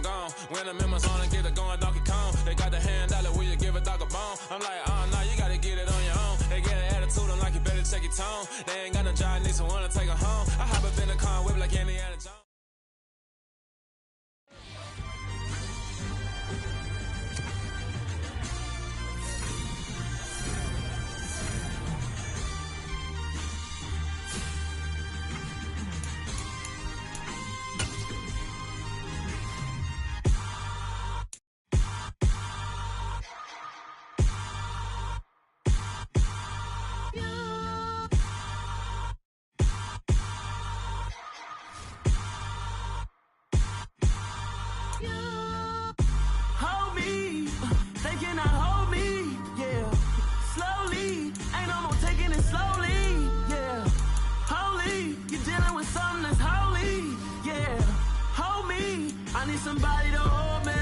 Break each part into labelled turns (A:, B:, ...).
A: I'm gone. When I'm in my zone and get it going, Donkey Kong. They got the hand dollar, will you give a dog a bone? I'm like, nah, you gotta get it on your own. They get an attitude, I'm like, you better check your tone. They ain't got no job, need someone to take her home. I hop up in the car, whip like Indiana Jones.
B: Somebody to hold me.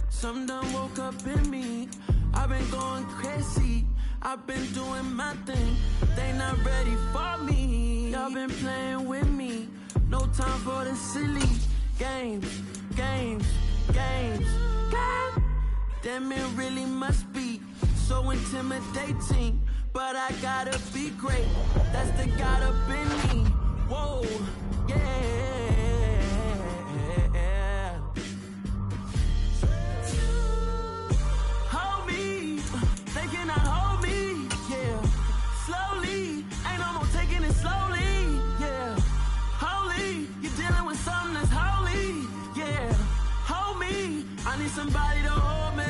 B: Some done woke up in me. I've been going crazy. I've been doing my thing. They not ready for me. Y'all been playing with me. No time for the silly games. Damn, it really must be so intimidating. But I gotta be great. That's the God up in me. Whoa, yeah. Somebody to hold me.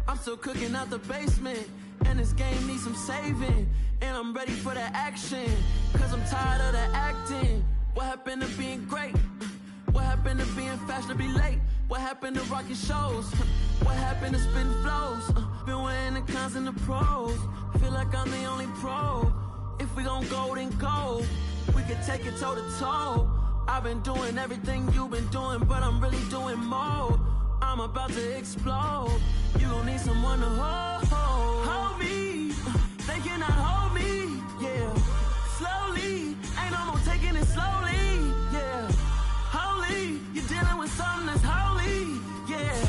B: I'm still cooking out the basement, and this game needs some saving. And I'm ready for the action, cause I'm tired of the acting. What happened to being great? What happened to being fashionably late? What happened to rocking shows? What happened to spitting flows? Been weighing the cons and the pros. Feel like I'm the only pro. If we gon' go, then go. We could take it toe to toe. I've been doing everything you've been doing, but I'm really doing more. I'm about to explode. You gon' need someone to hold me. They cannot hold me, yeah. Slowly, ain't no more taking it slowly, yeah. Holy, you're dealing with something that's holy, yeah.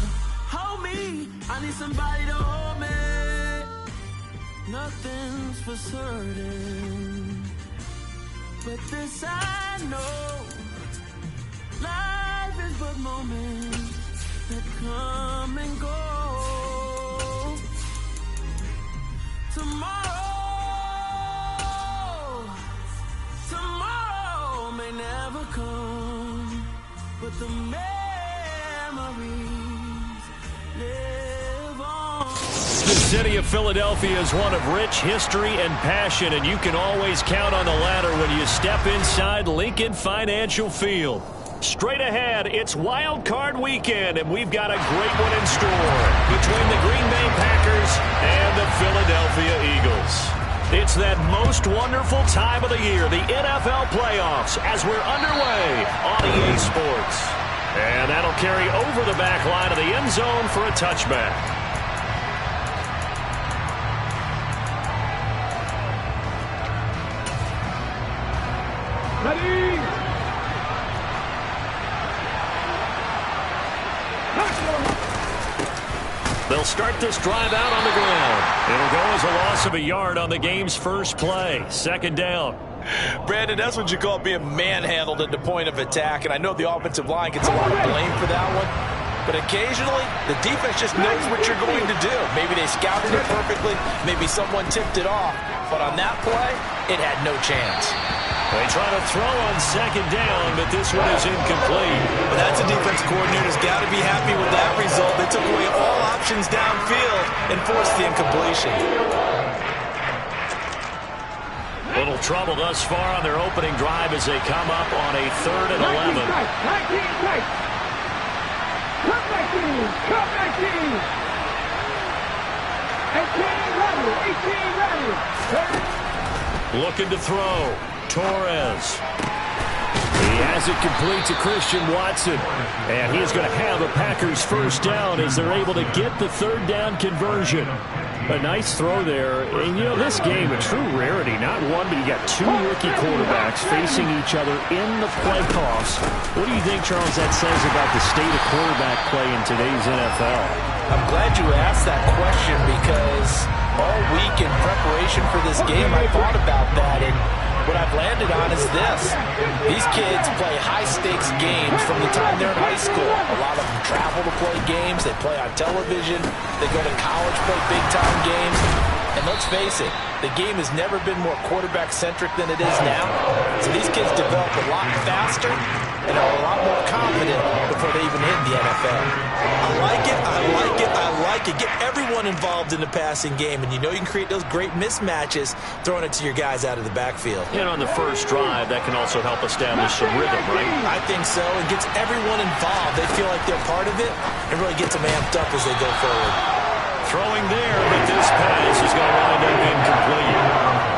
B: Hold me, I need somebody to hold me. Nothing's for certain, but this I know. Life is but moments that come and go. Tomorrow may never come, but the memories live on.
C: The city of Philadelphia is one of rich history and passion, and you can always count on the latter when you step inside Lincoln Financial Field. Straight ahead, it's Wild Card Weekend, and we've got a great one in store between the Green Bay Packers and the Philadelphia Eagles. It's that most wonderful time of the year, the NFL playoffs, as we're underway on EA Sports. And that'll carry over the back line of the end zone for a touchback.
D: Ready?
C: They'll start this drive out on the ground. It'll go as a loss of a yard on the game's first play. Second down.
E: Brandon, that's what you call being manhandled at the point of attack, and I know the offensive line gets a lot of blame for that one, but occasionally the defense just knows what you're going to do. Maybe they scouted it perfectly, maybe someone tipped it off, but on that play, it had no chance.
C: They try to throw on second down, but this one is incomplete.
E: But that's a defense coordinator's got to be happy with that result. They took away all options downfield and forced the incompletion.
C: Little trouble thus far on their opening drive as they come up on a 3rd and 11.
D: 19 tight. Come back in. 18 ready. 18 ready.
C: Looking to throw. Torres. He has it complete to Christian Watson. And he's going to have a Packers first down as they're able to get the 3rd down conversion. A nice throw there. And, you know, this game, a true rarity. Not one, but you got two rookie quarterbacks facing each other in the playoffs. What do you think, Charles, that says about the state of quarterback play in today's NFL?
E: I'm glad you asked that question because all week in preparation for this game, I thought about that, and what I've landed on is this. These kids play high-stakes games from the time they're in high school. A lot of them travel to play games. They play on television. They go to college, play big-time games. And let's face it, the game has never been more quarterback-centric than it is now. So these kids develop a lot faster and are a lot more confident before they even hit the NFL. I like it, I like it, I like it. Get everyone involved in the passing game, and you know you can create those great mismatches throwing it to your guys out of the backfield.
C: And on the first drive, that can also help establish some rhythm, right?
E: I think so. It gets everyone involved. They feel like they're part of it and really gets them amped up as they go forward.
C: Throwing there, but this pass is going to wind up incomplete.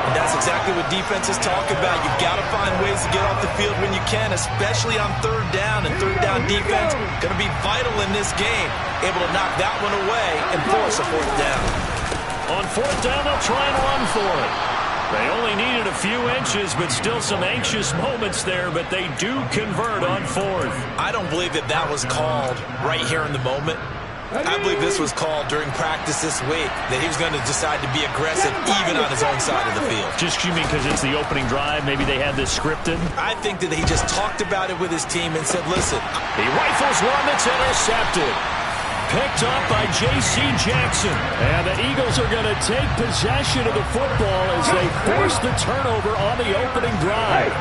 E: And that's exactly what defenses talk about. You've got to find ways to get off the field when you can, especially on third down. And third down defense going to be vital in this game. Able to knock that one away and force a fourth down.
C: On fourth down, they'll try and run for it. They only needed a few inches, but still some anxious moments there, but they do convert on fourth.
E: I don't believe that that was called right here in the moment. I believe this was called during practice this week, that he was going to decide to be aggressive even on his own side of the field.
C: Just you mean because it's the opening drive? Maybe they had this scripted?
E: I think that he just talked about it with his team and said, listen.
C: He rifles one that's intercepted. Picked up by J.C. Jackson. And the Eagles are going to take possession of the football as they force the turnover on the opening drive.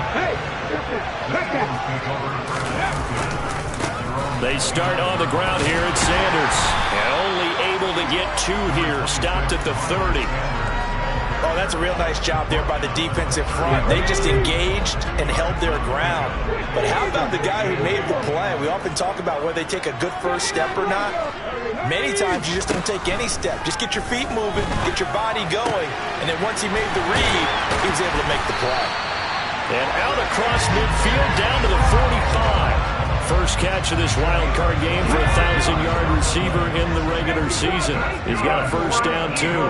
C: They start on the ground here at Sanders. And only able to get two here. Stopped at the 30.
E: Oh, that's a real nice job there by the defensive front. They just engaged and held their ground. But how about the guy who made the play? We often talk about whether they take a good first step or not. Many times you just don't take any step. Just get your feet moving, get your body going. And then once he made the read, he was able to make the play.
C: And out across midfield down to the 45. First catch of this wild card game for a 1,000-yard receiver in the regular season. He's got a first down, too.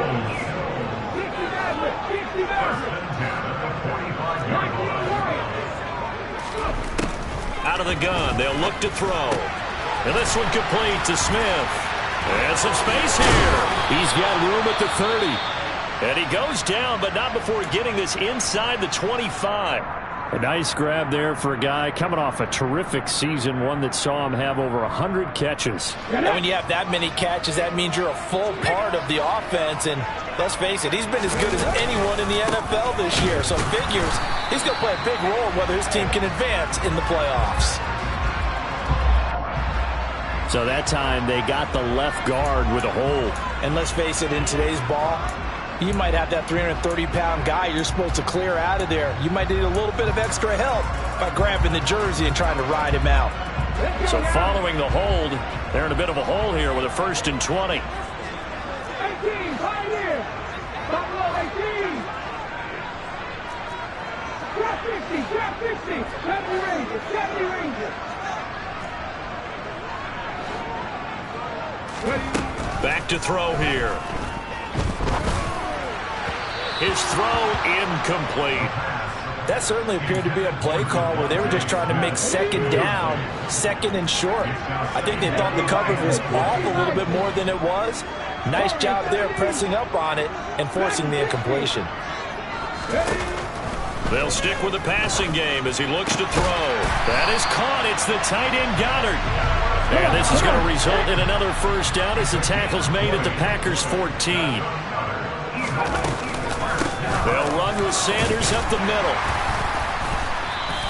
C: Out of the gun, they'll look to throw. And this one complete to Smith. And some space here. He's got room at the 30. And he goes down, but not before getting this inside the 25. A nice grab there for a guy coming off a terrific season, one that saw him have over 100 catches.
E: And when you have that many catches, that means you're a full part of the offense. And let's face it, he's been as good as anyone in the NFL this year. So figures he's going to play a big role in whether his team can advance in the playoffs.
C: So that time they got the left guard with a hold.
E: And let's face it, in today's ball, you might have that 330-pound guy you're supposed to clear out of there. You might need a little bit of extra help by grabbing the jersey and trying to ride him out.
C: So following the hold, they're in a bit of a hole here with a 1st and 20.
D: 18, Pioneer! Buffalo 18! Drop 50, drop 50! 70 Rangers, 70 Rangers!
C: Back to throw here. His throw incomplete.
E: That certainly appeared to be a play call where they were just trying to make second down, second and short. I think they thought the coverage was off a little bit more than it was. Nice job there pressing up on it and forcing the incompletion.
C: They'll stick with the passing game as he looks to throw. That is caught. It's the tight end Goddard. And this is going to result in another first down as the tackle's made at the Packers' 14. They'll run with Sanders up the middle.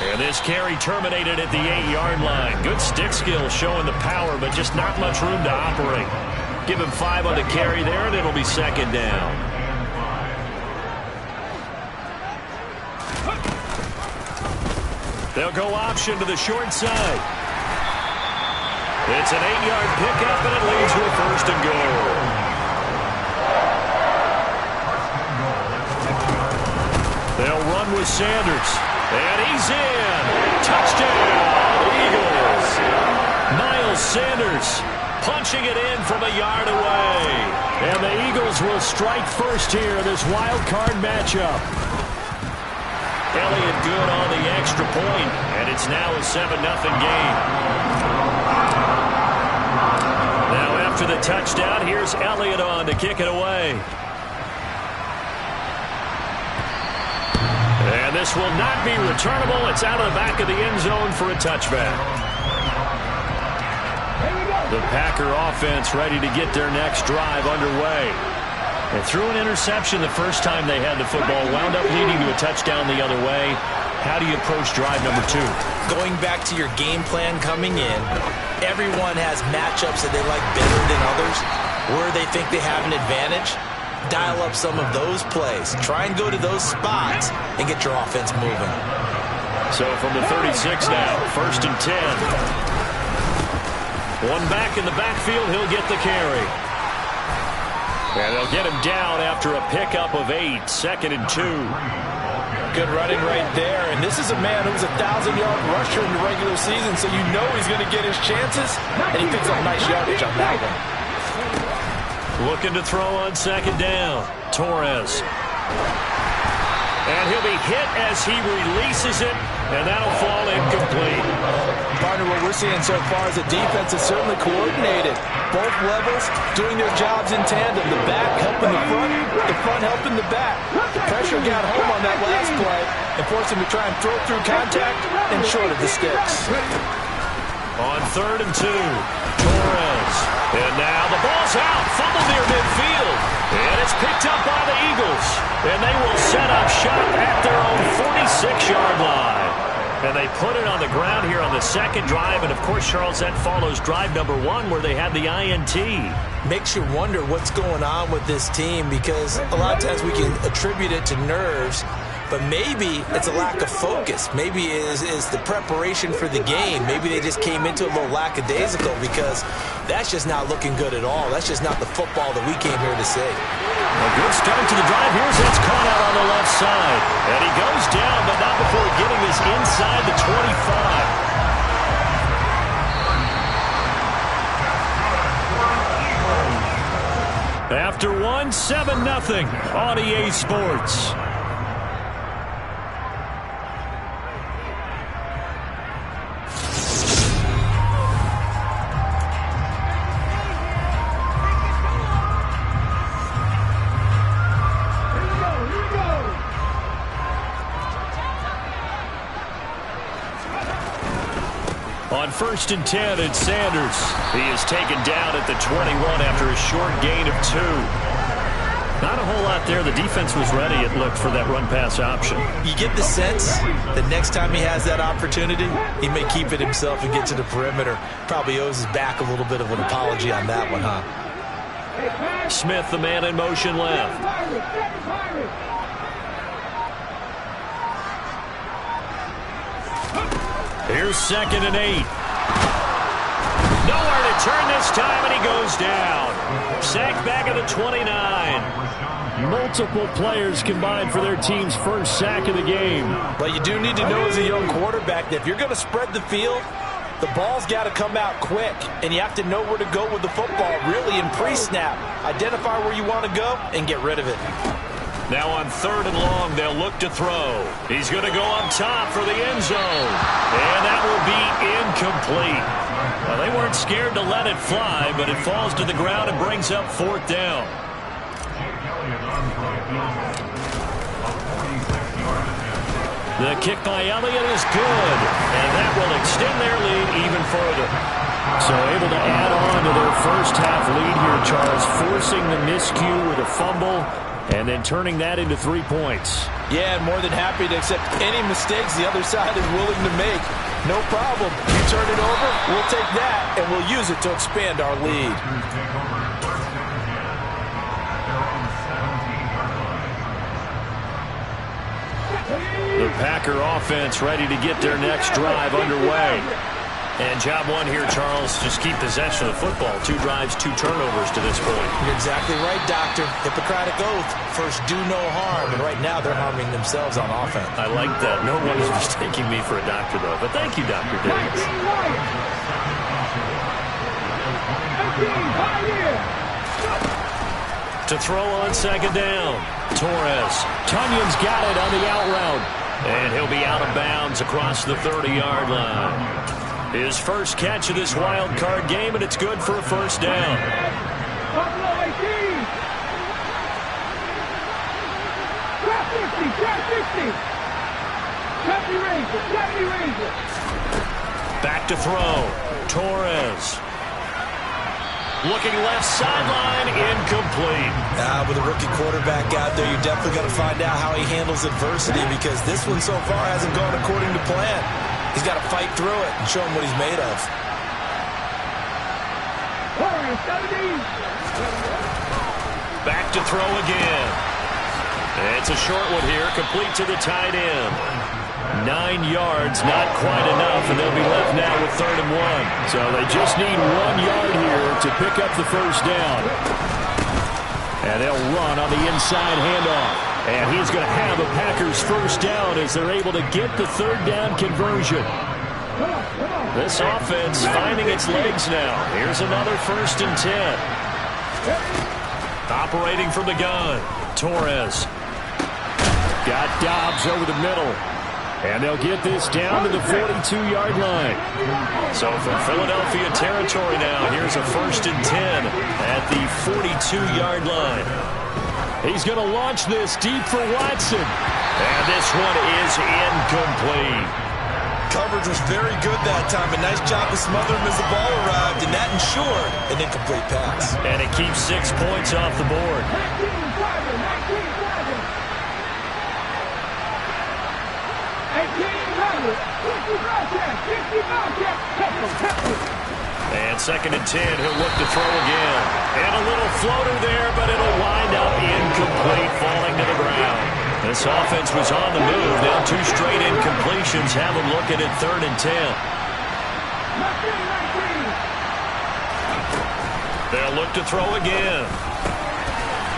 C: And this carry terminated at the 8-yard line. Good stick skill showing the power, but just not much room to operate. Give him 5 on the carry there, and it'll be second down. They'll go option to the short side. It's an 8-yard pickup, and it leads to a 1st and goal. They'll run with Sanders. And he's in. Touchdown, Eagles. Miles Sanders punching it in from a yard away. And the Eagles will strike first here in this wild card matchup. Elliott good on the extra point, and it's now a 7-0 game. Now after the touchdown, here's Elliott on to kick it away. And this will not be returnable. It's out of the back of the end zone for a touchback. The Packer offense ready to get their next drive underway. They threw an interception the first time they had the football, wound up leading to a touchdown the other way. How do you approach drive number 2?
E: Going back to your game plan coming in, everyone has matchups that they like better than others, where they think they have an advantage. Dial up some of those plays. Try and go to those spots and get your offense moving.
C: So from the 36 now, 1st and 10. One back in the backfield, he'll get the carry. And they'll get him down after a pickup of 8, 2nd and 2.
E: Good running right there. And this is a man who's a 1,000-yard rusher in the regular season, so you know he's going to get his chances. And he picks up nice yardage on that one.
C: Looking to throw on 2nd down. Torres. And he'll be hit as he releases it, and that'll fall incomplete.
E: Partner, what we're seeing so far is the defense is certainly coordinated. Both levels doing their jobs in tandem. The back helping the front helping the back. The pressure got home on that last play and forced him to try and throw through contact and short of the sticks.
C: On 3rd and 2, Torres. And now the ball's out, fumbled near midfield. And it's picked up by the Eagles. And they will set up shop at their own 46-yard line. And they put it on the ground here on the 2nd drive. And, of course, Charles, that follows drive number 1 where they had the INT.
E: Makes you wonder what's going on with this team, because a lot of times we can attribute it to nerves, but maybe it's a lack of focus. Maybe it is the preparation for the game. Maybe they just came into a little lackadaisical, because that's just not looking good at all. That's just not the football that we came here to see.
C: A good start to the drive. Here's it's caught out on the left side. And he goes down, but not before getting this inside the 25. After 1, 7-0 on EA Sports. On 1st and 10, it's Sanders. He is taken down at the 21 after a short gain of 2. Not a whole lot there. The defense was ready, it looked, for that run-pass option.
E: You get the sense that next time he has that opportunity, he may keep it himself and get to the perimeter. Probably owes his back a little bit of an apology on that one, huh?
C: Smith, the man in motion left. Here's 2nd and 8. Nowhere to turn this time, and he goes down. Sacked back at the 29. Multiple players combined for their team's first sack of the game.
E: But you do need to know as a young quarterback that if you're going to spread the field, the ball's got to come out quick, and you have to know where to go with the football, really, in pre-snap. Identify where you want to go and get rid of it.
C: Now on 3rd and long, they'll look to throw. He's going to go up top for the end zone. And that will be incomplete. Well, they weren't scared to let it fly, but it falls to the ground and brings up 4th down. The kick by Elliott is good. And that will extend their lead even further. So able to add on to their first half lead here, Charles, forcing the miscue with a fumble and then turning that into 3 points.
E: Yeah, and more than happy to accept any mistakes the other side is willing to make. No problem. You turn it over, we'll take that, and we'll use it to expand our lead.
C: The Packer offense ready to get their next drive underway. And job 1 here, Charles, just keep possession of the football. 2 drives, 2 turnovers to this point.
E: You're exactly right, Doctor. Hippocratic oath. First, do no harm. And right now, they're harming themselves on offense.
C: I like that. No one is mistaking me for a doctor, though. But thank you, Dr. Davis. To throw on second down. Torres. Tunyon's got it on the out route. And he'll be out of bounds across the 30-yard line. His first catch of this wild card game, and it's good for a first down.
D: Buffalo 18. Trap 50, trap 50. 70 Rangers.
C: Back to throw. Torres. Looking left sideline, incomplete.
E: With a rookie quarterback out there, you're definitely going to find out how he handles adversity, because this one so far hasn't gone according to plan. He's got to fight through it and show him what he's made of.
C: Back to throw again. It's a short one here, complete to the tight end. 9 yards, not quite enough, and they'll be left now with 3rd and 1. So they just need 1 yard here to pick up the first down. And they'll run on the inside handoff. And he's going to have a Packers first down as they're able to get the 3rd down conversion. This offense finding its legs now. Here's another 1st and 10. Operating from the gun. Torres. Got Dobbs over the middle. And they'll get this down to the 42-yard line. So from Philadelphia territory now, here's a 1st and 10 at the 42-yard line. He's going to launch this deep for Watson. And this one is incomplete.
E: Coverage was very good that time. A nice job to smother him as the ball arrived, and that ensured an incomplete pass.
C: And it keeps 6 points off the board. And 2nd and 10, he'll look to throw again. And a little floater there, but it'll wind up incomplete, falling to the ground. This offense was on the move. Now 2 straight incompletions have them looking at 3rd and 10. They'll look to throw again.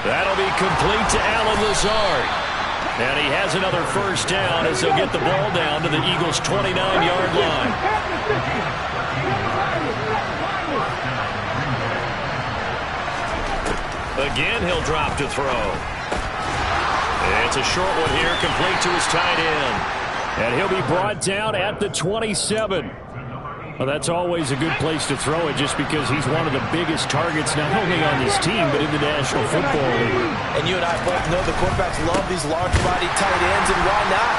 C: That'll be complete to Allen Lazard. And he has another first down as they'll get the ball down to the Eagles' 29-yard line. Again, he'll drop to throw. It's a short one here, complete to his tight end. And he'll be brought down at the 27. Well, that's always a good place to throw it, just because he's one of the biggest targets not only on this team but in the National Football League.
E: And you and I both know the quarterbacks love these large-bodied tight ends, and why not?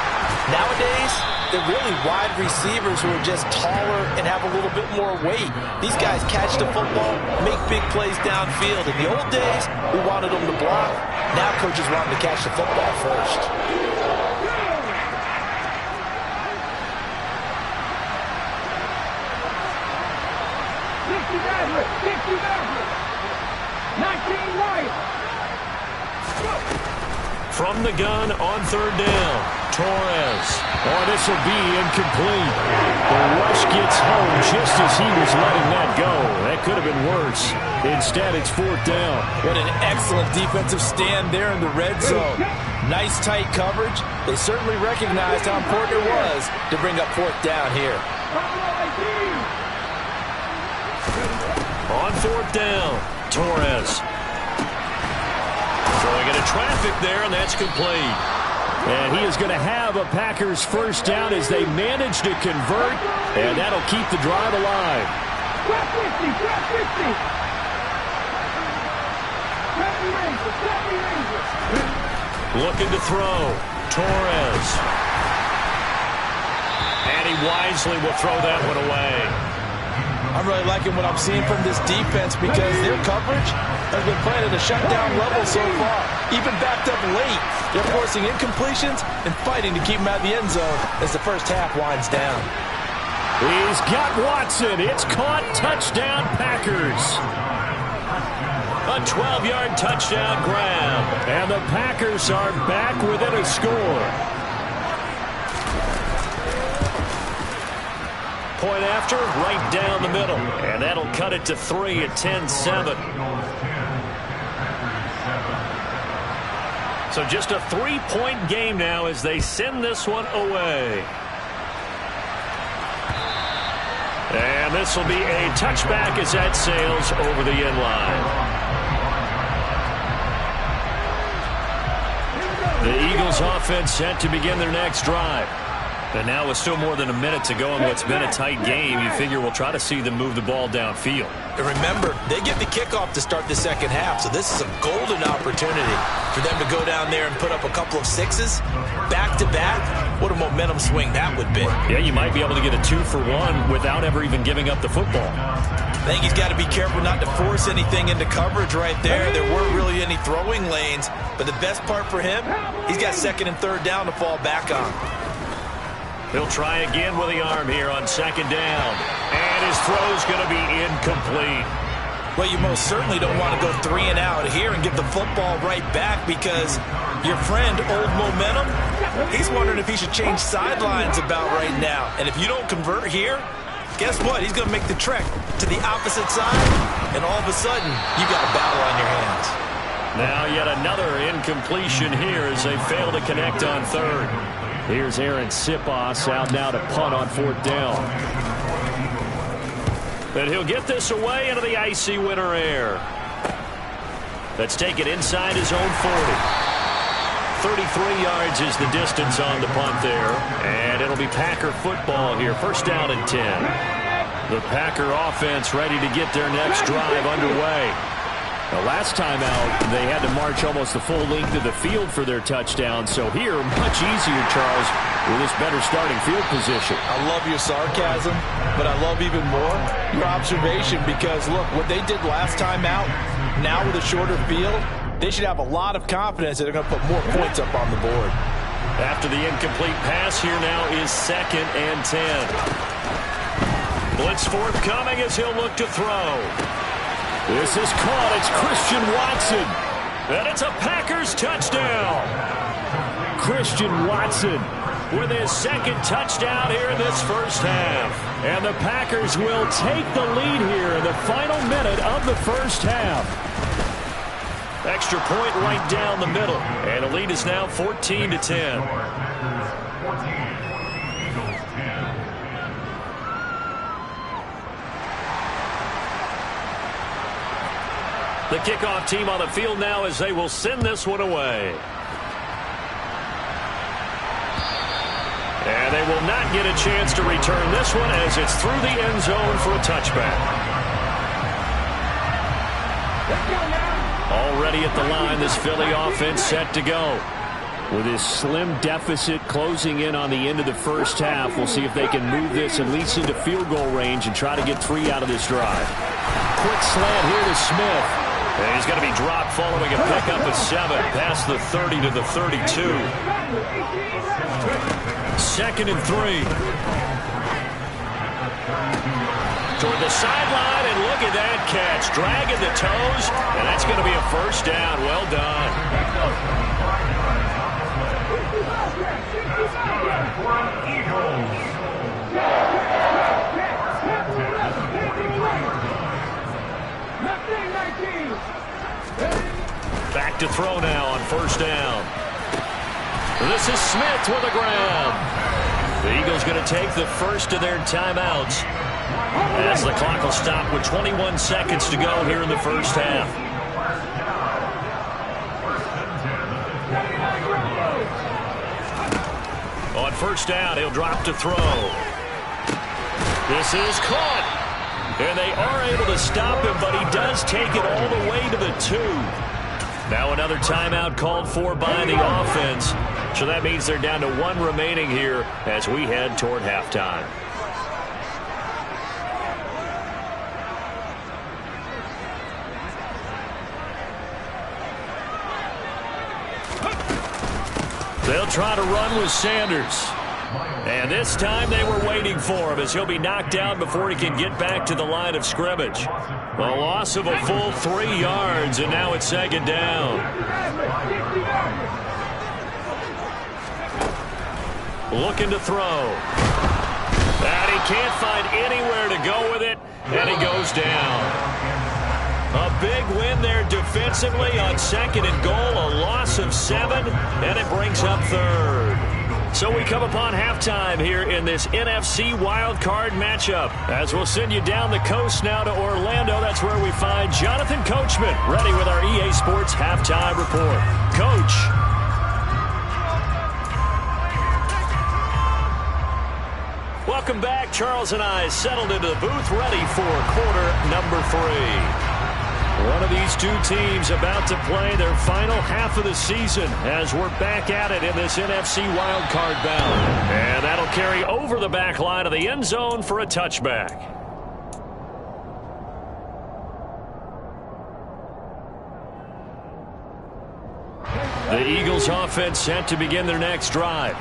E: Nowadays, they're really wide receivers who are just taller and have a little bit more weight. These guys catch the football, make big plays downfield. In the old days, we wanted them to block. Now coaches want them to catch the football first.
C: From the gun on 3rd down, Torres. Oh, this will be incomplete. The rush gets home just as he was letting that go. That could have been worse. Instead, it's 4th down.
E: What an excellent defensive stand there in the red zone. Nice tight coverage. They certainly recognized how important it was to bring up 4th down here.
C: On 4th down, Torres. Throwing into traffic there, and that's complete. And he is going to have a Packers first down as they manage to convert, and that'll keep the drive alive. Looking to throw. Torres. And he wisely will throw that one away.
E: I'm really liking what I'm seeing from this defense, because their coverage has been playing at a shutdown level so far. Even backed up late, they're forcing incompletions and fighting to keep them out of the end zone as the first half winds down.
C: He's got Watson. It's caught. Touchdown, Packers. A 12-yard touchdown grab. And the Packers are back within a score. Point after, right down the middle. And that'll cut it to 3 at 10-7. So just a 3-point game now as they send this one away. And this this will be a touchback as that sails over the end line. The Eagles offense set to begin their next drive. And now with still more than a minute to go in what's been a tight game, you figure we'll try to see them move the ball downfield.
E: And remember, they get the kickoff to start the second half, so this is a golden opportunity for them to go down there and put up a couple of sixes back-to-back. What a momentum swing that would be.
C: Yeah, you might be able to get a 2-for-1 without ever even giving up the football.
E: I think he's got to be careful not to force anything into coverage right there. There weren't really any throwing lanes, but the best part for him, he's got second and third down to fall back on.
C: He'll try again with the arm here on second down. And his throw's going to be incomplete.
E: Well, you most certainly don't want to go 3 and out here and give the football right back because your friend, Old Momentum, he's wondering if he should change sidelines about right now. And if you don't convert here, guess what? He's going to make the trek to the opposite side, and all of a sudden, you've got a battle on your hands.
C: Now yet another incompletion here as they fail to connect on third. Here's Aaron Sipos out now to punt on fourth down. And he'll get this away into the icy winter air. Let's take it inside his own 40. 33 yards is the distance on the punt there. And it'll be Packer football here. First down and 10. The Packer offense ready to get their next drive underway. The last time out, they had to march almost the full length of the field for their touchdown. So here, much easier, Charles, with this better starting field position.
E: I love your sarcasm, but I love even more your observation because, look, what they did last time out, now with a shorter field, they should have a lot of confidence that they're going to put more points up on the board.
C: After the incomplete pass, here now is second and 10. Blitz forthcoming as he'll look to throw. This is caught. It's Christian Watson. And it's a Packers touchdown. Christian Watson with his second touchdown here in this first half. And the Packers will take the lead here in the final minute of the first half. Extra point right down the middle. And the lead is now 14-10. The kickoff team on the field now as they will send this one away. And they will not get a chance to return this one as it's through the end zone for a touchback. Already at the line, this Philly offense set to go. With his slim deficit closing in on the end of the first half, we'll see if they can move this at least into field goal range and try to get 3 out of this drive. Quick slant here to Smith. And he's going to be dropped following a pickup of 7 past the 30 to the 32. Second and 3. Toward the sideline, and look at that catch. Dragging the toes, and that's going to be a first down. Well done. Back to throw now on first down. This is Smith with a grab. The Eagles going to take the first of their timeouts as the clock will stop with 21 seconds to go here in the first half. On first down, he'll drop to throw. This is caught. And they are able to stop him, but he does take it all the way to the 2. Now another timeout called for by the offense. So that means they're down to 1 remaining here as we head toward halftime. They'll try to run with Sanders. And this time they were waiting for him as he'll be knocked down before he can get back to the line of scrimmage. A loss of a full 3 yards, and now it's second down. Looking to throw. And he can't find anywhere to go with it, and he goes down. A big win there defensively on second and goal, a loss of 7, and it brings up third. So we come upon halftime here in this NFC wildcard matchup. As we'll send you down the coast now to Orlando, that's where we find Jonathan Coachman ready with our EA Sports halftime report. Coach. Welcome back. Charles and I settled into the booth ready for quarter number 3. One of these two teams about to play their final half of the season as we're back at it in this NFC wildcard bout. And that'll carry over the back line of the end zone for a touchback. The Eagles offense set to begin their next drive.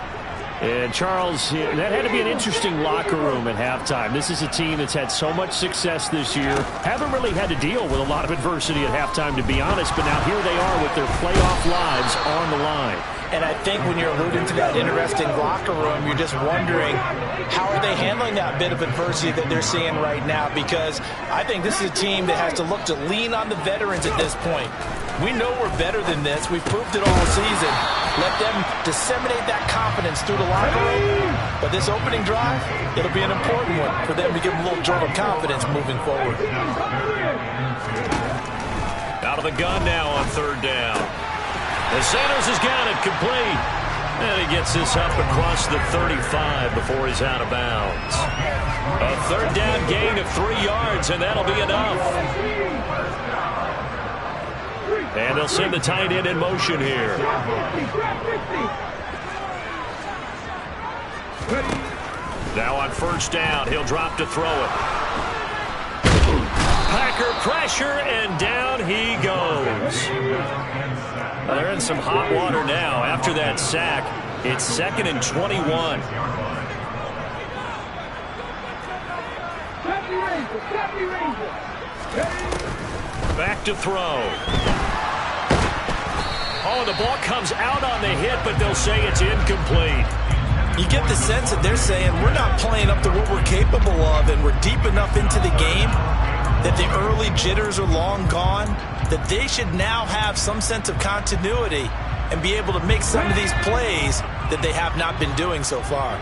C: And, Charles, that had to be an interesting locker room at halftime. This is a team that's had so much success this year. Haven't really had to deal with a lot of adversity at halftime, to be honest. But now here they are with their playoff lives on the line.
E: And I think when you're alluding to that interesting locker room, you're just wondering how are they handling that bit of adversity that they're seeing right now? Because I think this is a team that has to look to lean on the veterans at this point. We know we're better than this. We've proved it all season. Let them disseminate that confidence through the locker room. But this opening drive, it'll be an important one for them to give them a little jolt of confidence moving forward.
C: Out of the gun now on third down. And Sanders has got it complete. And he gets this up across the 35 before he's out of bounds. A third down gain of 3 yards, and that'll be enough. And they'll send the tight end in motion here. Now on first down, he'll drop to throw it. Packer pressure, and down he goes. They're in some hot water now after that sack. It's 2nd and 21. Back to throw. Oh, the ball comes out on the hit, but they'll say it's incomplete.
E: You get the sense that they're saying we're not playing up to what we're capable of, and we're deep enough into the game that the early jitters are long gone, that they should now have some sense of continuity and be able to make some of these plays that they have not been doing so far.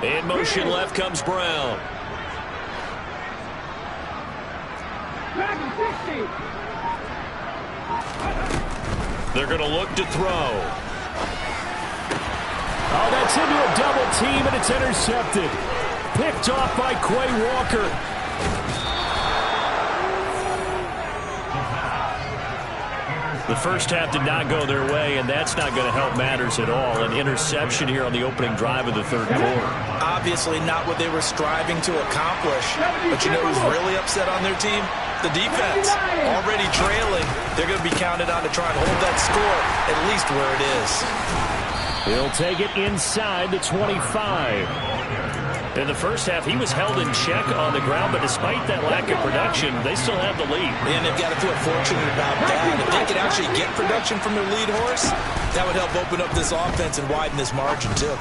C: In motion left comes Brown. They're going to look to throw. Oh, that's into a double team, and it's intercepted. Picked off by Quay Walker. The first half did not go their way, and that's not going to help matters at all. An interception here on the opening drive of the third quarter.
E: Obviously not what they were striving to accomplish. But you know who's really upset on their team? The defense. Already trailing. They're going to be counted on to try and hold that score at least where it is.
C: He'll take it inside the 25. In the first half, he was held in check on the ground, but despite that lack of production, they still have the lead.
E: And they've got to feel fortunate about that. If they could actually get production from their lead horse, that would help open up this offense and widen this margin, too.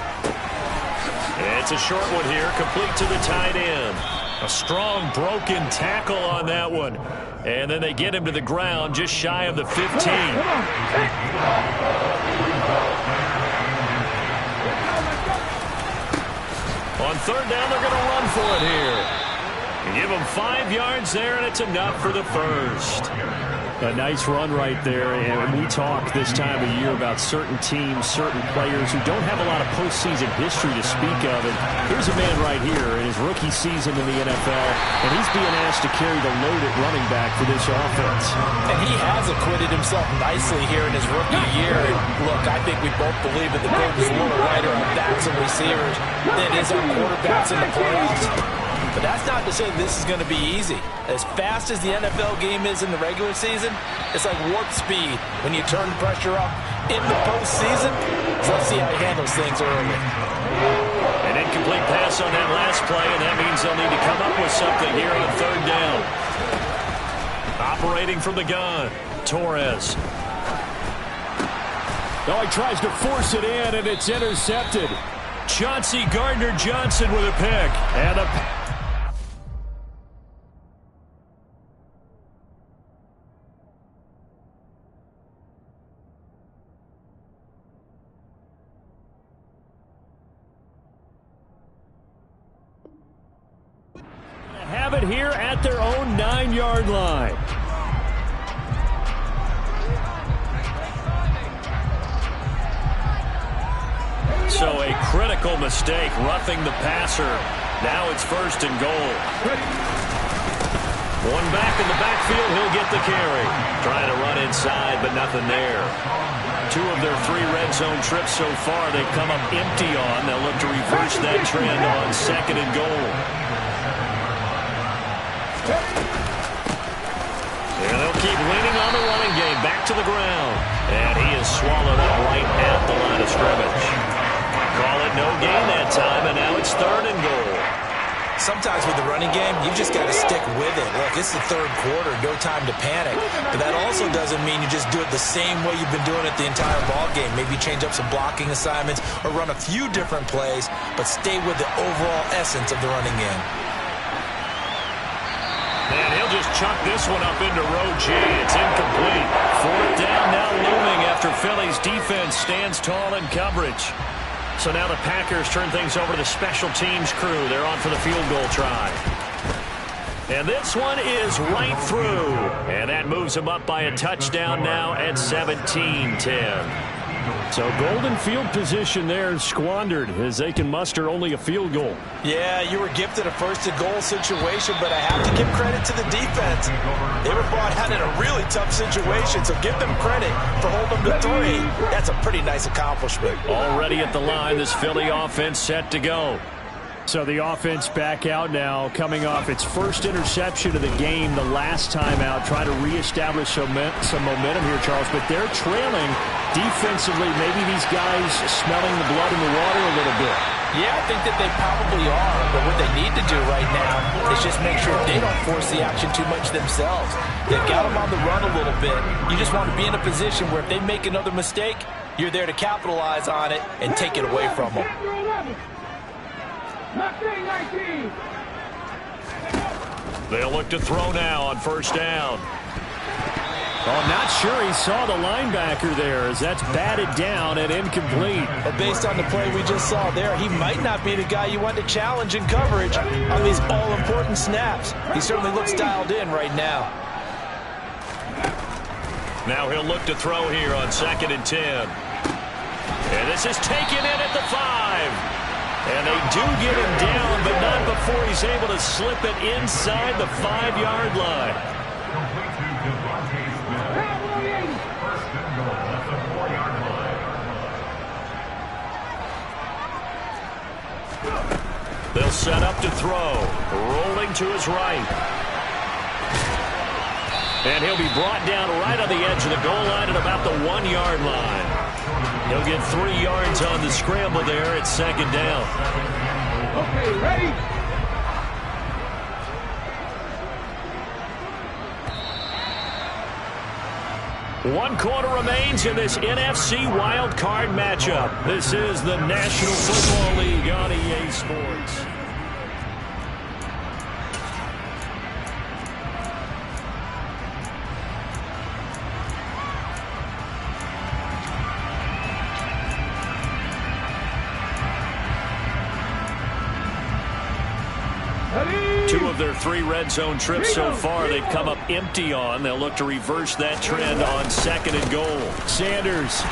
C: It's a short one here, complete to the tight end. A strong broken tackle on that one. And then they get him to the ground just shy of the 15. On third down, they're going to run for it here. Give them 5 yards there, and it's enough for the first. A nice run right there, and we talk this time of year about certain teams, certain players who don't have a lot of postseason history to speak of. And here's a man right here in his rookie season in the NFL, and he's being asked to carry the load at running back for this offense.
E: And he has acquitted himself nicely here in his rookie year. And look, I think we both believe that the burden is a little lighter on backs and receivers than it is on quarterbacks in the playoffs. But that's not to say this is going to be easy. As fast as the NFL game is in the regular season, it's like warp speed when you turn the pressure up in the postseason. So let's see how he handles things early.
C: An incomplete pass on that last play, and that means they'll need to come up with something here on third down. Operating from the gun, Torres. Oh, he tries to force it in, and it's intercepted. Chauncey Gardner-Johnson with a pick. And a here at their own 9-yard line. So a critical mistake, roughing the passer. Now it's 1st and goal. One back in the backfield, he'll get the carry. Trying to run inside, but nothing there. 2 of their 3 red zone trips so far, they've come up empty on. They'll look to reverse that trend on 2nd and goal. And they'll keep leaning on the running game. Back to the ground. And he is swallowed up right at the line of scrimmage. Call it no gain that time, and now it's 3rd and goal.
E: Sometimes with the running game, you've just got to stick with it. Look, it's the 3rd quarter, no time to panic. But that also doesn't mean you just do it the same way you've been doing it the entire ball game. Maybe change up some blocking assignments or run a few different plays, but stay with the overall essence of the running game.
C: And he'll just chuck this one up into row G. It's incomplete. 4th down now looming after Philly's defense stands tall in coverage. So now the Packers turn things over to the special teams crew. They're on for the field goal try. And this one is right through. And that moves them up by a touchdown now at 17-10. So golden field position there squandered as they can muster only a field goal.
E: Yeah, you were gifted a 1st and goal situation, but I have to give credit to the defense. They were brought out in a really tough situation, so give them credit for holding them to 3. That's a pretty nice accomplishment.
C: Already at the line, this Philly offense set to go. So the offense back out now, coming off its 1st interception of the game the last time out, trying to reestablish some momentum here, Charles. But they're trailing defensively. Maybe these guys smelling the blood in the water a little bit.
E: Yeah, I think that they probably are. But what they need to do right now is just make sure they don't force the action too much themselves. They've got them on the run a little bit. You just want to be in a position where if they make another mistake, you're there to capitalize on it and take it away from them.
C: They'll look to throw now on 1st down. Oh, not sure he saw the linebacker there as that's batted down and incomplete.
E: But based on the play we just saw there, he might not be the guy you want to challenge in coverage on these all-important snaps. He certainly looks dialed in right now.
C: Now he'll look to throw here on 2nd and 10. And this is taken in at the 5. And they do get him down, but not before he's able to slip it inside the 5-yard line. They'll set up to throw. Rolling to his right. And he'll be brought down right on the edge of the goal line at about the 1-yard line. He'll get 3 yards on the scramble there at 2nd down.
D: Okay, ready?
C: One quarter remains in this NFC wild card matchup. This is the National Football League on EA Sports. Two of their 3 red zone trips so far, they've come up empty on. They'll look to reverse that trend on 2nd and goal. Sanders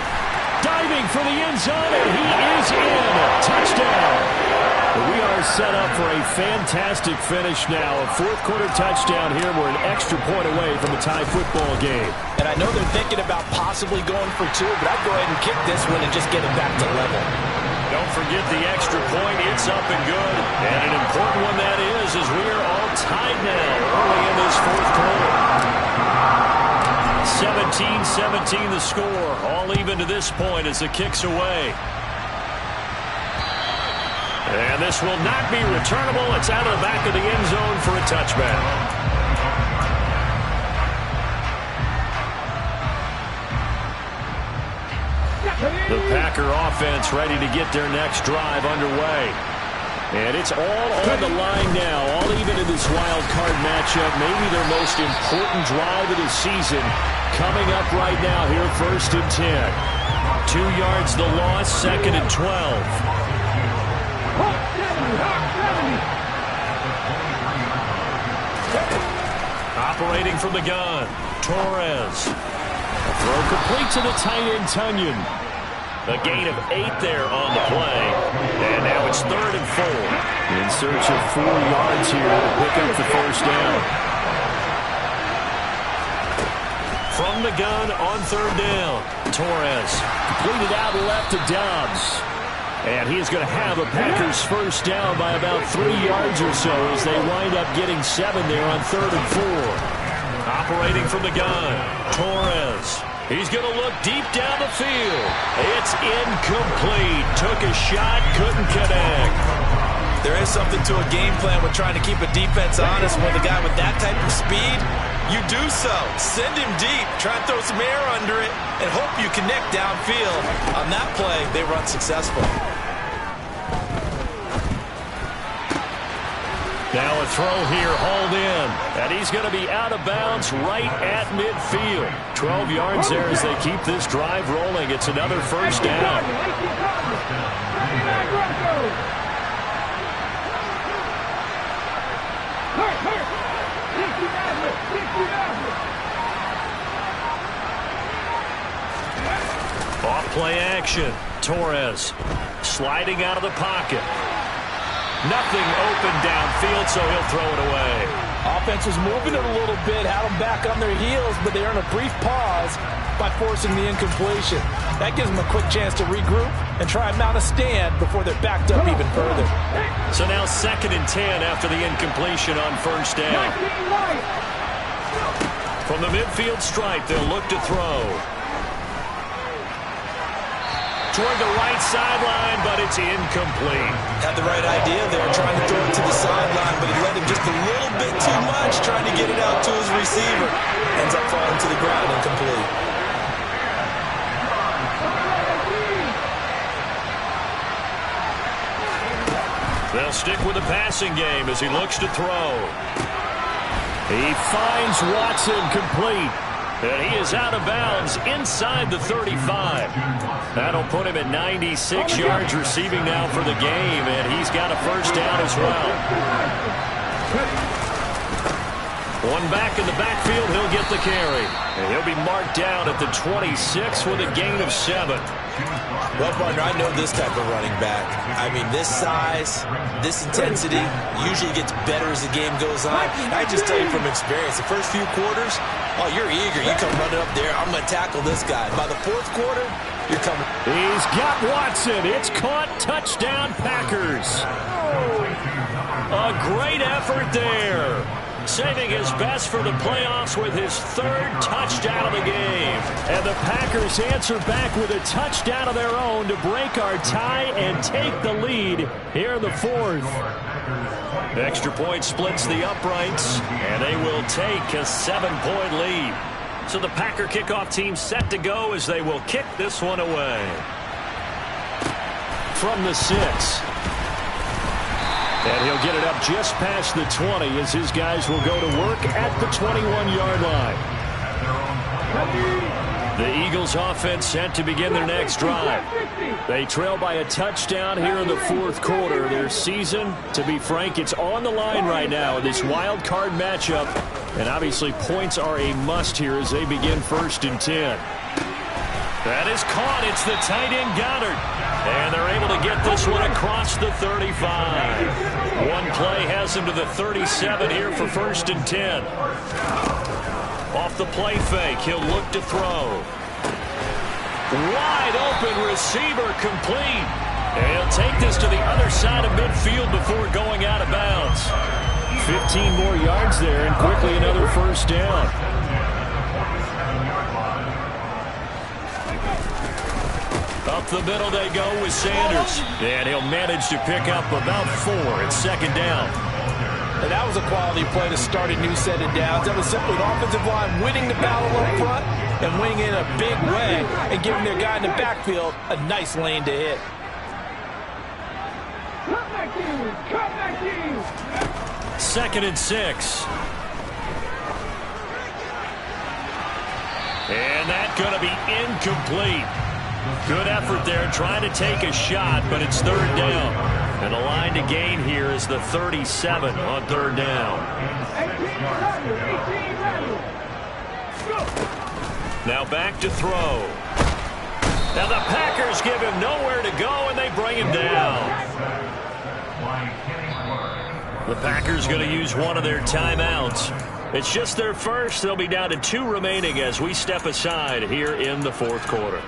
C: diving for the end zone, and he is in. Touchdown. We are set up for a fantastic finish now. A 4th quarter touchdown here. We're an extra point away from a tie football game.
E: And I know they're thinking about possibly going for 2, but I'd go ahead and kick this one and just get it back to level.
C: Don't forget the extra point. It's up and good. And an important one that is, as we are all tied now early in this 4th quarter. 17-17 the score. All even to this point as the kick's away. And this will not be returnable. It's out of the back of the end zone for a touchback. The Packer offense ready to get their next drive underway. And it's all on the line now, all even in this wild card matchup. Maybe their most important drive of the season coming up right now here, 1st and 10. 2 yards the loss, 2nd and 12. Operating from the gun, Torres. Throw complete to the tight end, Tunyon. A gain of 8 there on the play. And now it's 3rd and 4. In search of 4 yards here to pick up the first down. From the gun on 3rd down, Torres. Completed out left to Dobbs. And he's going to have a Packers first down by about 3 yards or so as they wind up getting 7 there on 3rd and 4. Operating from the gun, Torres. He's going to look deep down the field. It's incomplete. Took a shot, couldn't connect.
E: There is something to a game plan with trying to keep a defense honest with a guy with that type of speed. You do so. Send him deep. Try and throw some air under it and hope you connect downfield. On that play, they run successful.
C: Now a throw here, hauled in. And he's going to be out of bounds right at midfield. 12 yards there as they keep this drive rolling. It's another first down. Off play action. Torres sliding out of the pocket. Nothing open downfield, so he'll throw it away.
E: Offense was moving it a little bit, had them back on their heels, but they earn a brief pause by forcing the incompletion. That gives them a quick chance to regroup and try and mount a stand before they're backed up even further.
C: So now 2nd and 10 after the incompletion on first down. From the midfield stripe, they'll look to throw. Toward the right sideline, but it's incomplete.
E: Had the right idea there, trying to throw it to the sideline, but he let him just a little bit too much, trying to get it out to his receiver. Ends up falling to the ground incomplete.
C: They'll stick with the passing game as he looks to throw. He finds Watson complete. And he is out of bounds inside the 35. That'll put him at 96 yards receiving now for the game, and he's got a first down as well. One back in the backfield, he'll get the carry. And he'll be marked down at the 26 with a gain of 7.
E: Well, partner, I know this type of running back. I mean, this size, this intensity usually gets better as the game goes on. I just tell you from experience, the first few quarters, oh, you're eager. You come running up there, I'm going to tackle this guy. By the 4th quarter, you're coming.
C: He's got Watson. It's caught. Touchdown, Packers. A great effort there. Saving his best for the playoffs with his 3rd touchdown of the game. And the Packers answer back with a touchdown of their own to break our tie and take the lead here in the 4th. Extra point splits the uprights, and they will take a 7-point lead. So the Packer kickoff team set to go as they will kick this one away. From the 6. And he'll get it up just past the 20 as his guys will go to work at the 21-yard line. The Eagles offense set to begin their next drive. They trail by a touchdown here in the 4th quarter. Their season, to be frank, it's on the line right now in this wild card matchup. And obviously points are a must here as they begin 1st and 10. That is caught. It's the tight end Goddard. And they're able to get this one across the 35. One play has him to the 37 here for 1st and 10. Off the play fake, he'll look to throw. Wide open receiver complete. And he'll take this to the other side of midfield before going out of bounds. 15 more yards there and quickly another first down. Up the middle they go with Sanders. And he'll manage to pick up about 4 at 2nd down.
E: And that was a quality play to start a new set of downs. That was simply an offensive line winning the battle up front and winning in a big way and giving their guy in the backfield a nice lane to hit.
D: Cut back in! Cut back in!
C: 2nd and 6. And that's going to be incomplete. Good effort there trying to take a shot, but it's 3rd down. And the line to gain here is the 37 on 3rd down.
D: 18 runners, 18 runners.
C: Now back to throw. Now the Packers give him nowhere to go, and they bring him down. The Packers going to use one of their timeouts. It's just their first. They'll be down to 2 remaining as we step aside here in the fourth quarter.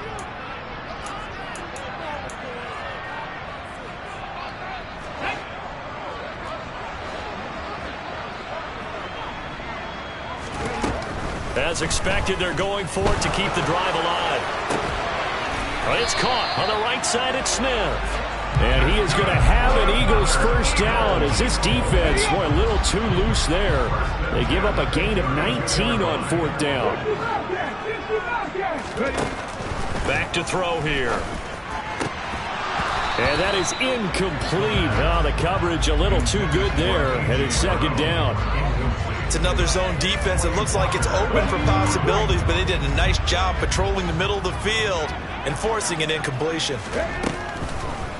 C: As expected, they're going for it to keep the drive alive. It's caught on the right side at Smith. And he is going to have an Eagles first down as this defense, boy, a little too loose there. They give up a gain of 19 on 4th down. Back to throw here. And that is incomplete. Oh, the coverage a little too good there, and it's 2nd down.
E: It's another zone defense. It looks like it's open for possibilities, but they did a nice job patrolling the middle of the field and forcing an incompletion.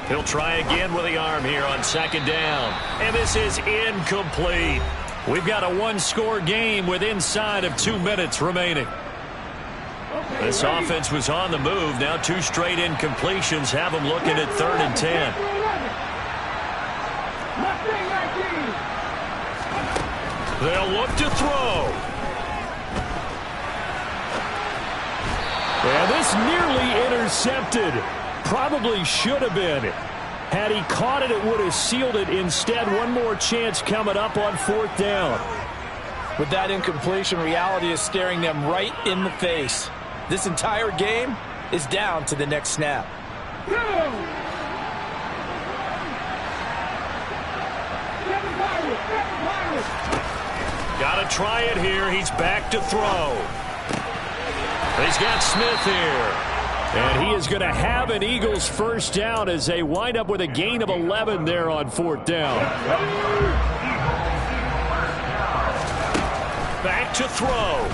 C: He'll try again with the arm here on 2nd down. And this is incomplete. We've got a 1-score game with inside of 2 minutes remaining. This offense was on the move. Now 2 straight incompletions have them looking at 3rd and 10. They'll look to throw. And this nearly intercepted. Probably should have been. Had he caught it, it would have sealed it. Instead, one more chance coming up on 4th down.
E: With that incompletion, reality is staring them right in the face. This entire game is down to the next snap.
C: Got to try it here. He's back to throw. He's got Smith here. And he is going to have an Eagles first down as they wind up with a gain of 11 there on 4th down. Back to throw.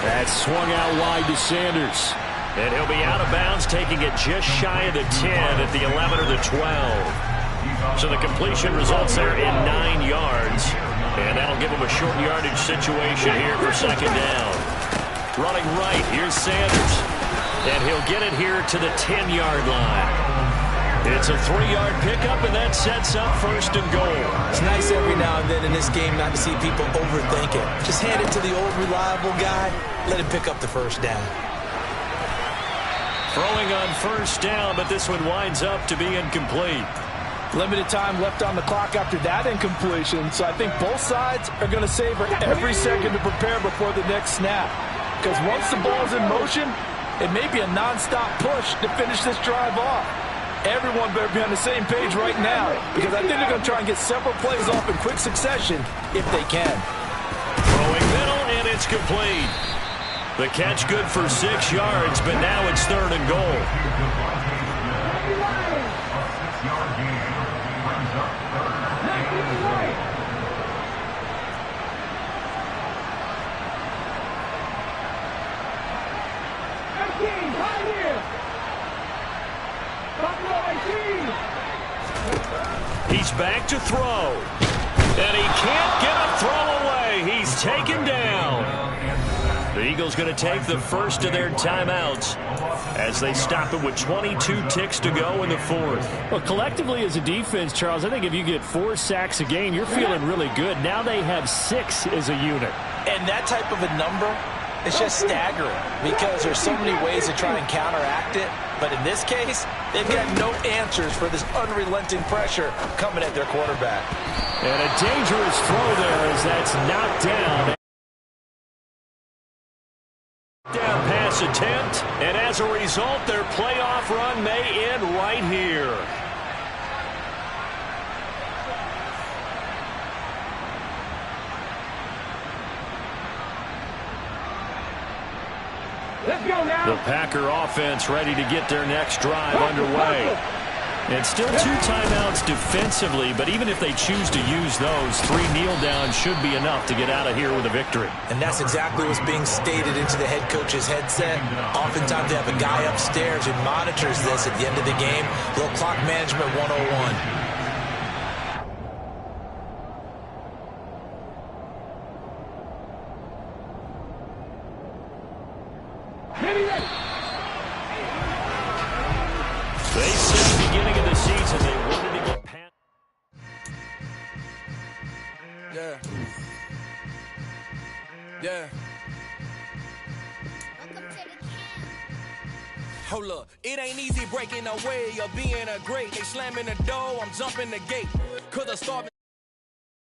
C: That swung out wide to Sanders. And he'll be out of bounds, taking it just shy of the 10 at the 11 or the 12. So the completion results there in 9 yards. And that'll give him a short yardage situation here for 2nd down. Running right, here's Sanders. And he'll get it here to the 10-yard line. It's a 3-yard pickup, and that sets up 1st and goal.
E: It's nice every now and then in this game not to see people overthink it. Just hand it to the old reliable guy. Let him pick up the first down.
C: Throwing on 1st down, but this one winds up to be incomplete.
E: Limited time left on the clock after that incompletion, so I think both sides are going to savor every second to prepare before the next snap. Because once the ball's in motion, it may be a non-stop push to finish this drive off. Everyone better be on the same page right now, because I think they're going to try and get several plays off in quick succession if they can.
C: Throwing middle, and it's complete. The catch good for 6 yards, but now it's 3rd and goal. He's back to throw. And he can't get a throw away. He's taken down. The Eagles going to take the first of their timeouts as they stop it with 22 ticks to go in the 4th.
F: Well, collectively as a defense, Charles, I think if you get 4 sacks a game, you're feeling really good. Now they have 6 as a unit.
E: And that type of a number, it's just staggering because there's so many ways to try and counteract it. But in this case, they've got no answers for this unrelenting pressure coming at their quarterback.
C: And a dangerous throw there as that's knocked down. Down pass attempt, and as a result, their playoff run may end right here.
D: Let's go now.
C: The Packer offense ready to get their next drive underway. And still 2 timeouts defensively, but even if they choose to use those, 3 kneel downs should be enough to get out of here with a victory.
E: And that's exactly what's being stated into the head coach's headset. Oftentimes they have a guy upstairs who monitors this at the end of the game. Little clock management 101.
C: They said at the beginning of the season they wanted to get past.
A: Yeah. Yeah. Hold up, it ain't easy breaking away or being a great. They slamming the door, I'm jumping the gate. Cause I starving.